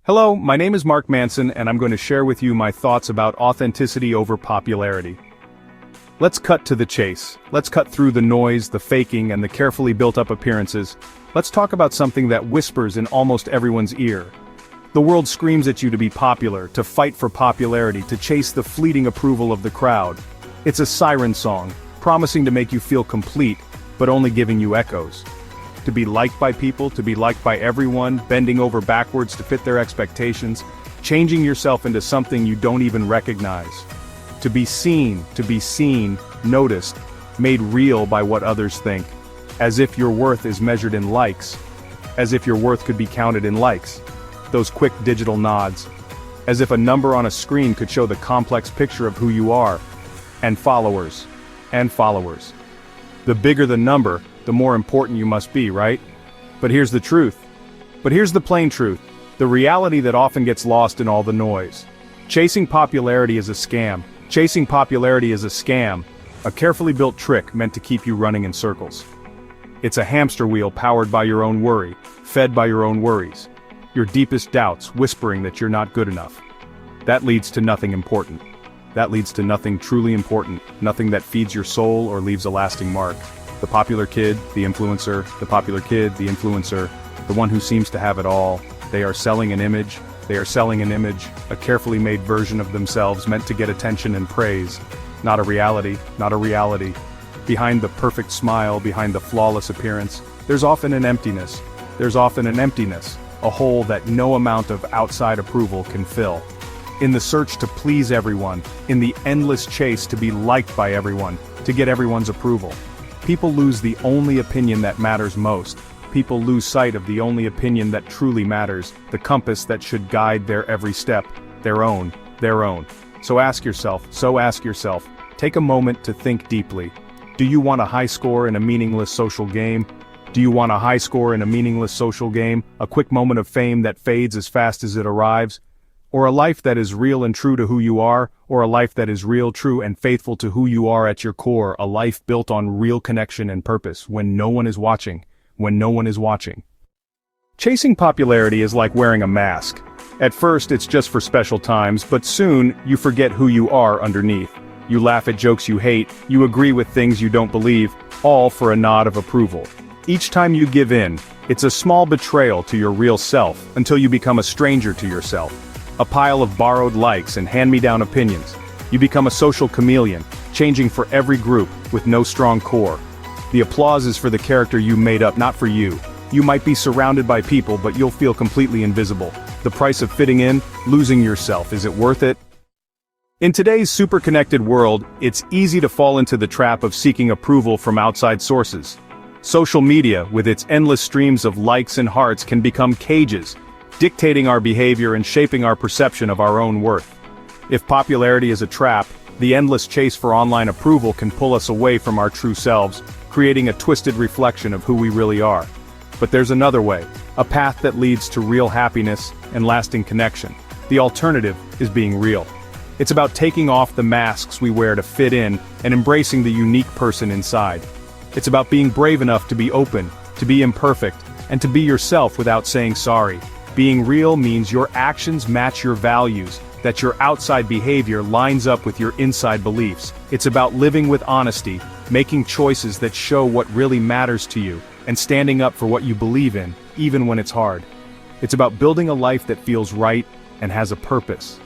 Hello, my name is Mark Manson and I'm going to share with you my thoughts about authenticity over popularity. Let's cut to the chase. Let's cut through the noise, the faking, and the carefully built-up appearances. Let's talk about something that whispers in almost everyone's ear. The world screams at you to be popular, to fight for popularity, to chase the fleeting approval of the crowd. It's a siren song, promising to make you feel complete, but only giving you echoes. To be liked by people, to be liked by everyone, bending over backwards to fit their expectations, changing yourself into something you don't even recognize. To be seen, noticed, made real by what others think. As if your worth is measured in likes. As if your worth could be counted in likes. Those quick digital nods. As if a number on a screen could show the complex picture of who you are. And followers. And followers. The bigger the number, the more important you must be, right? But here's the truth. But here's the plain truth. The reality that often gets lost in all the noise. Chasing popularity is a scam. Chasing popularity is a scam. A carefully built trick meant to keep you running in circles. It's a hamster wheel powered by your own worry, fed by your own worries. Your deepest doubts whispering that you're not good enough. That leads to nothing important. That leads to nothing truly important, nothing that feeds your soul or leaves a lasting mark. The popular kid, the influencer, the popular kid, the influencer, the one who seems to have it all. They are selling an image. They are selling an image, a carefully made version of themselves meant to get attention and praise. Not a reality, not a reality. Behind the perfect smile, behind the flawless appearance, there's often an emptiness. There's often an emptiness, a hole that no amount of outside approval can fill. In the search to please everyone, in the endless chase to be liked by everyone, to get everyone's approval. People lose the only opinion that matters most. People lose sight of the only opinion that truly matters, the compass that should guide their every step, their own. So ask yourself, take a moment to think deeply. Do you want a high score in a meaningless social game? Do you want a high score in a meaningless social game, a quick moment of fame that fades as fast as it arrives? Or a life that is real and true to who you are, or a life that is real, true, and faithful to who you are at your core, a life built on real connection and purpose, when no one is watching, Chasing popularity is like wearing a mask. At first it's just for special times, but soon, you forget who you are underneath. You laugh at jokes you hate, you agree with things you don't believe, all for a nod of approval. Each time you give in, it's a small betrayal to your real self, until you become a stranger to yourself. A pile of borrowed likes and hand-me-down opinions. You become a social chameleon, changing for every group, with no strong core. The applause is for the character you made up, not for you. You might be surrounded by people, but you'll feel completely invisible. The price of fitting in, losing yourself, is it worth it? In today's super-connected world, it's easy to fall into the trap of seeking approval from outside sources. Social media, with its endless streams of likes and hearts, can become cages, dictating our behavior and shaping our perception of our own worth. If popularity is a trap, the endless chase for online approval can pull us away from our true selves, creating a twisted reflection of who we really are. But there's another way, a path that leads to real happiness and lasting connection. The alternative is being real. It's about taking off the masks we wear to fit in and embracing the unique person inside. It's about being brave enough to be open, to be imperfect, and to be yourself without saying sorry. Being real means your actions match your values, that your outside behavior lines up with your inside beliefs. It's about living with honesty, making choices that show what really matters to you, and standing up for what you believe in, even when it's hard. It's about building a life that feels right and has a purpose.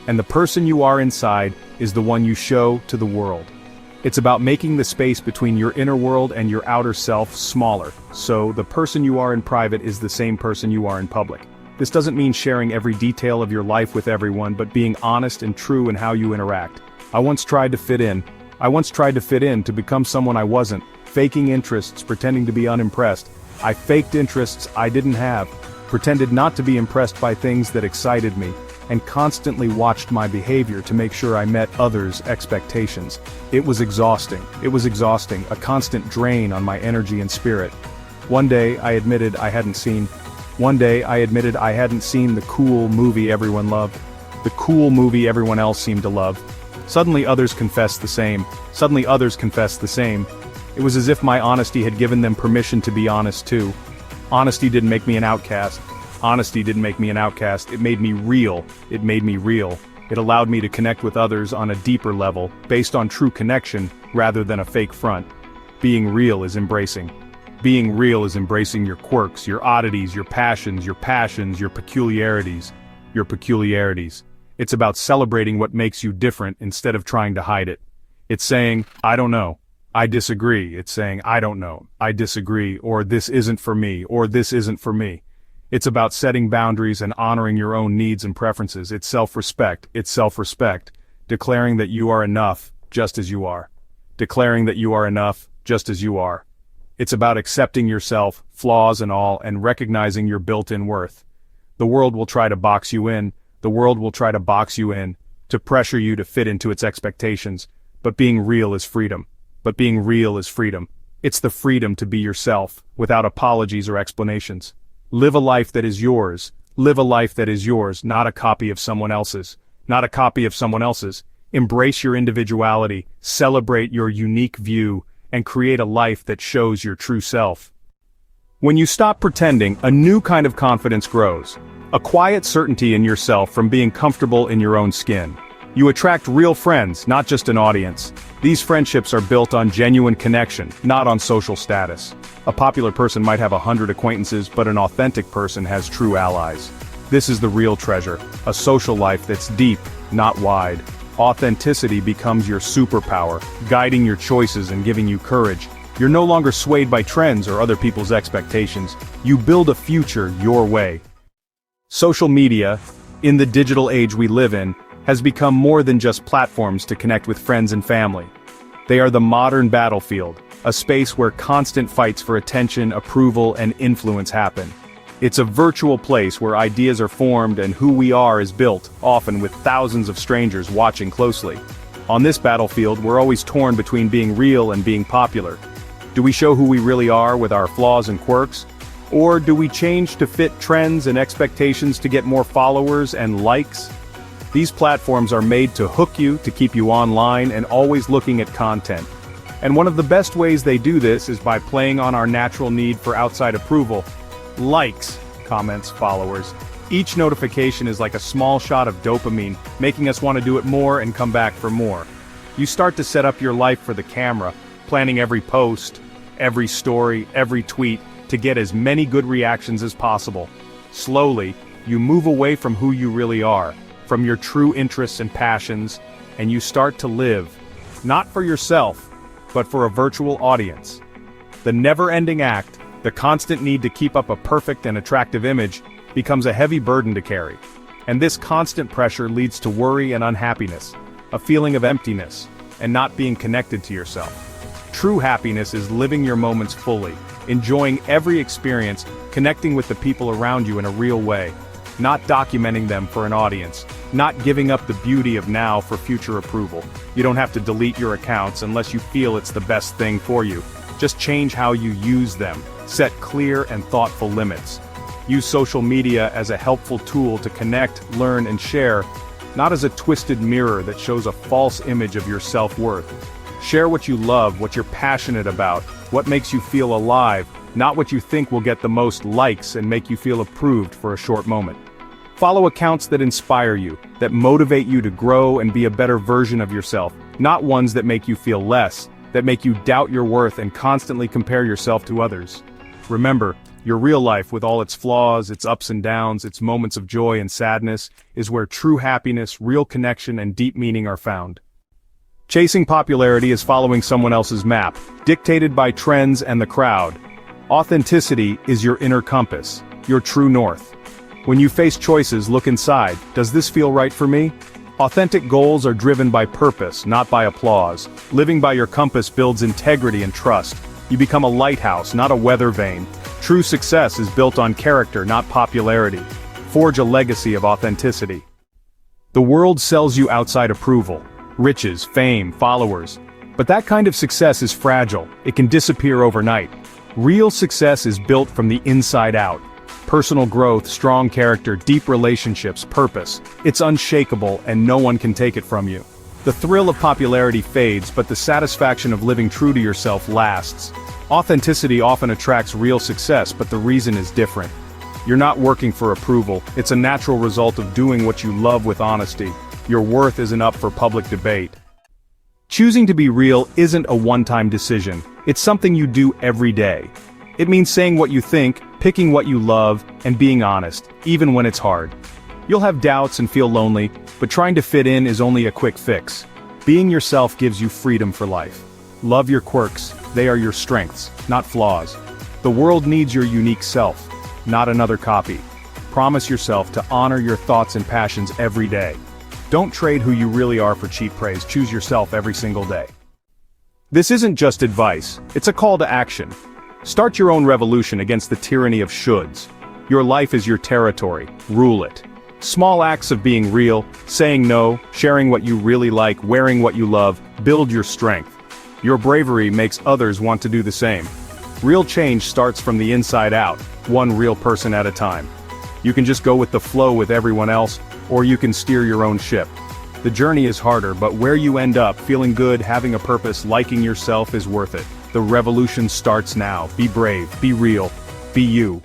And the person you are inside is the one you show to the world. It's about making the space between your inner world and your outer self smaller, so the person you are in private is the same person you are in public. This doesn't mean sharing every detail of your life with everyone, but being honest and true in how you interact. I once tried to fit in to become someone I wasn't, faking interests, pretending to be unimpressed. I faked interests I didn't have, pretended not to be impressed by things that excited me, and constantly watched my behavior to make sure I met others' expectations. It was exhausting, a constant drain on my energy and spirit. One day I admitted I hadn't seen the cool movie everyone loved, the cool movie everyone else seemed to love. Suddenly others confessed the same. It was as if my honesty had given them permission to be honest too. Honesty didn't make me an outcast. Honesty didn't make me an outcast, it made me real. It made me real. It allowed me to connect with others on a deeper level, based on true connection, rather than a fake front. Being real is embracing. Being real is embracing your quirks, your oddities, your passions, your peculiarities. Your peculiarities. It's about celebrating what makes you different instead of trying to hide it. It's saying, I don't know. I disagree. It's saying, I don't know. I disagree, or this isn't for me, or this isn't for me. It's about setting boundaries and honoring your own needs and preferences. It's self-respect. It's self-respect. Declaring that you are enough, just as you are. Declaring that you are enough, just as you are. It's about accepting yourself, flaws and all, and recognizing your built-in worth. The world will try to box you in. The world will try to box you in, to pressure you to fit into its expectations. But being real is freedom. But being real is freedom. It's the freedom to be yourself, without apologies or explanations. Live a life that is yours. Live a life that is yours, not a copy of someone else's. Not a copy of someone else's. Embrace your individuality, celebrate your unique view, and create a life that shows your true self. When you stop pretending, a new kind of confidence grows. A quiet certainty in yourself from being comfortable in your own skin. You attract real friends, not just an audience. These friendships are built on genuine connection, not on social status. A popular person might have 100 acquaintances, but an authentic person has true allies. This is the real treasure, a social life that's deep, not wide. Authenticity becomes your superpower, guiding your choices and giving you courage. You're no longer swayed by trends or other people's expectations. You build a future your way. Social media, in the digital age we live in, has become more than just platforms to connect with friends and family. They are the modern battlefield, a space where constant fights for attention, approval, and influence happen. It's a virtual place where ideas are formed and who we are is built, often with thousands of strangers watching closely. On this battlefield, we're always torn between being real and being popular. Do we show who we really are with our flaws and quirks? Or do we change to fit trends and expectations to get more followers and likes? These platforms are made to hook you, to keep you online and always looking at content. And one of the best ways they do this is by playing on our natural need for outside approval. Likes, comments, followers. Each notification is like a small shot of dopamine, making us want to do it more and come back for more. You start to set up your life for the camera, planning every post, every story, every tweet, to get as many good reactions as possible. Slowly, you move away from who you really are, from your true interests and passions, and you start to live, not for yourself, but for a virtual audience. The never-ending act, the constant need to keep up a perfect and attractive image, becomes a heavy burden to carry. And this constant pressure leads to worry and unhappiness, a feeling of emptiness, and not being connected to yourself. True happiness is living your moments fully, enjoying every experience, connecting with the people around you in a real way, not documenting them for an audience, not giving up the beauty of now for future approval. You don't have to delete your accounts unless you feel it's the best thing for you. Just change how you use them, set clear and thoughtful limits. Use social media as a helpful tool to connect, learn, and share, not as a twisted mirror that shows a false image of your self-worth. Share what you love, what you're passionate about, what makes you feel alive, not what you think will get the most likes and make you feel approved for a short moment. Follow accounts that inspire you, that motivate you to grow and be a better version of yourself, not ones that make you feel less, that make you doubt your worth and constantly compare yourself to others. Remember, your real life, with all its flaws, its ups and downs, its moments of joy and sadness, is where true happiness, real connection, and deep meaning are found. Chasing popularity is following someone else's map, dictated by trends and the crowd. Authenticity is your inner compass, your true north. When you face choices, look inside. Does this feel right for me? Authentic goals are driven by purpose, not by applause. Living by your compass builds integrity and trust. You become a lighthouse, not a weather vane. True success is built on character, not popularity. Forge a legacy of authenticity. The world sells you outside approval, riches, fame, followers. But that kind of success is fragile. It can disappear overnight. Real success is built from the inside out. Personal growth, strong character, deep relationships, purpose. It's unshakable and no one can take it from you. The thrill of popularity fades, but the satisfaction of living true to yourself lasts. Authenticity often attracts real success, but the reason is different. You're not working for approval, it's a natural result of doing what you love with honesty. Your worth isn't up for public debate. Choosing to be real isn't a one-time decision, it's something you do every day. It means saying what you think, picking what you love, and being honest, even when it's hard. You'll have doubts and feel lonely, but trying to fit in is only a quick fix. Being yourself gives you freedom for life. Love your quirks, they are your strengths, not flaws. The world needs your unique self, not another copy. Promise yourself to honor your thoughts and passions every day. Don't trade who you really are for cheap praise, choose yourself every single day. This isn't just advice, it's a call to action. Start your own revolution against the tyranny of shoulds. Your life is your territory, rule it. Small acts of being real, saying no, sharing what you really like, wearing what you love, build your strength. Your bravery makes others want to do the same. Real change starts from the inside out, one real person at a time. You can just go with the flow with everyone else, or you can steer your own ship. The journey is harder, but where you end up, feeling good, having a purpose, liking yourself is worth it. The revolution starts now. Be brave, be real, be you.